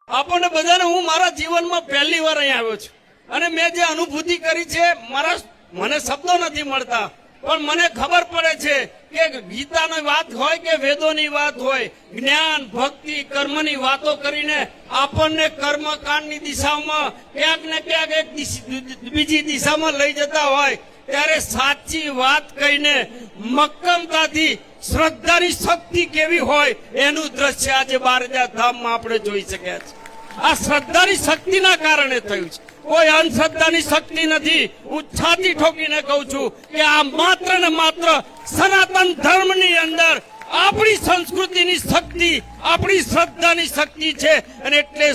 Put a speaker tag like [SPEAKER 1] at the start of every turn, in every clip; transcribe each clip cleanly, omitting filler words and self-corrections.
[SPEAKER 1] આપણને બધાને હું મારા જીવનમાં પહેલી વાર અહીં આવ્યો છું અને મેં જે અનુભૂતિ કરી છે મને શબ્દો નથી મળતા, પણ મને ખબર પડે છે કે ગીતાની વાત હોય કે વેદોની વાત હોય, જ્ઞાન ભક્તિ કર્મની વાતો કરીને આપણને કર્મકાંડની દિશામાં ક્યાંક ને ક્યાંક એક બીજી દિશામાં લઈ જતા હોય, ત્યારે સાચી વાત કહીને મક્કમતાથી શ્રદ્ધાની શક્તિ કેવી હોય એનું દ્રશ્ય આજે બારજા ધામમાં આપણે જોઈ શક્યા છે. આ શ્રદ્ધાની શક્તિના કારણે થયું છે, કોઈ અંધશ્રદ્ધાની શક્તિ નથી. હું છાતી ઠોકીને કહું છું કે આ માત્ર ને માત્ર સનાતન ધર્મની અંદર આપણી સંસ્કૃતિની શક્તિ, આપણી શ્રદ્ધાની શક્તિ છે. અને એટલે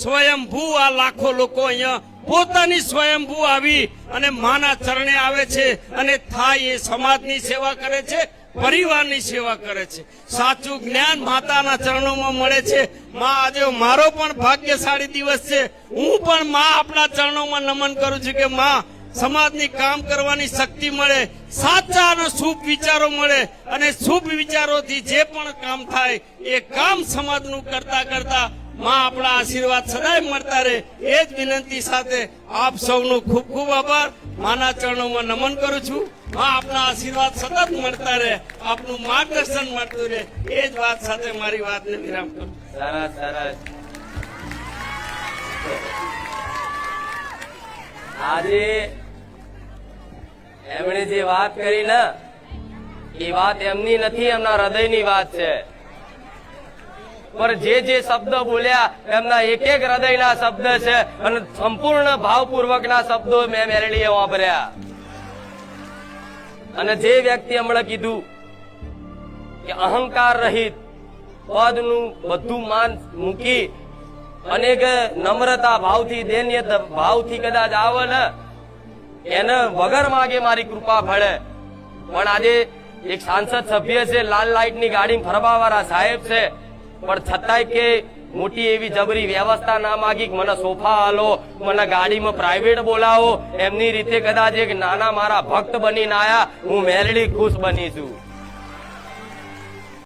[SPEAKER 1] સ્વયંભૂ આ લાખો લોકો અહીંયા પોતાની સ્વયંભૂ આવી અને માના ચરણે આવે છે અને થાય એ સમાજની સેવા કરે છે, પરિવારની સેવા કરે છે. સાચું જ્ઞાન માતાના ચરણોમાં મળે છે. માં, આજે મારો પણ ભાગ્યશાળી દિવસ છે. હું પણ માં આપણા ચરણોમાં નમન કરું છું કે માં, સમાજની કામ કરવાની શક્તિ મળે, સાચા અને શુભ વિચારો મળે અને શુભ વિચારોથી જે પણ કામ થાય એ કામ સમાજનું કરતા કરતા માં આપણા આશીર્વાદ સદાય મળતા રહે. એ જ વિનંતી સાથે આપ સૌનો ખૂબ ખૂબ આભાર. માના ચરણોમાં નમન કરું છું. માં આપના આશીર્વાદ સતત મળતા રહે, આપનું માર્ગદર્શન મળતું રહે. એ જ વાત સાથે મારી વાતને વિરામ કરું.
[SPEAKER 2] સરસ સરસ. આજે એમણે જે વાત કરી ને એ વાત એમની નથી, એમના હૃદયની વાત છે. પણ જે શબ્દ બોલ્યા એમના એક એક હૃદયના શબ્દ છે અને સંપૂર્ણ ભાવપૂર્વકના શબ્દો મેં મેરડીએ વાપર્યા. અને જે વ્યક્તિ હમણાં કીધું કે અહંકાર રહિત પદનું બધું માન મૂકી અને નમ્રતા ભાવથી, દૈન્ય ભાવથી કદાચ આવે ને એને વગર માગે મારી કૃપા ફળે. પણ આજે એક સાંસદ સભ્ય છે, લાલ લાઈટ ની ગાડી ફરવા વાળા સાહેબ છે, પણ છતાંય કે મોટી એવી જબરી વ્યવસ્થા ના માગી, મને સોફા હાલો, મને ગાડીમાં પ્રાઇવેટ બોલાવો. એમની રીતે કદાચ એક નાના મારા ભક્ત બનીને આયા. હું મેરડી ખુશ બની છું.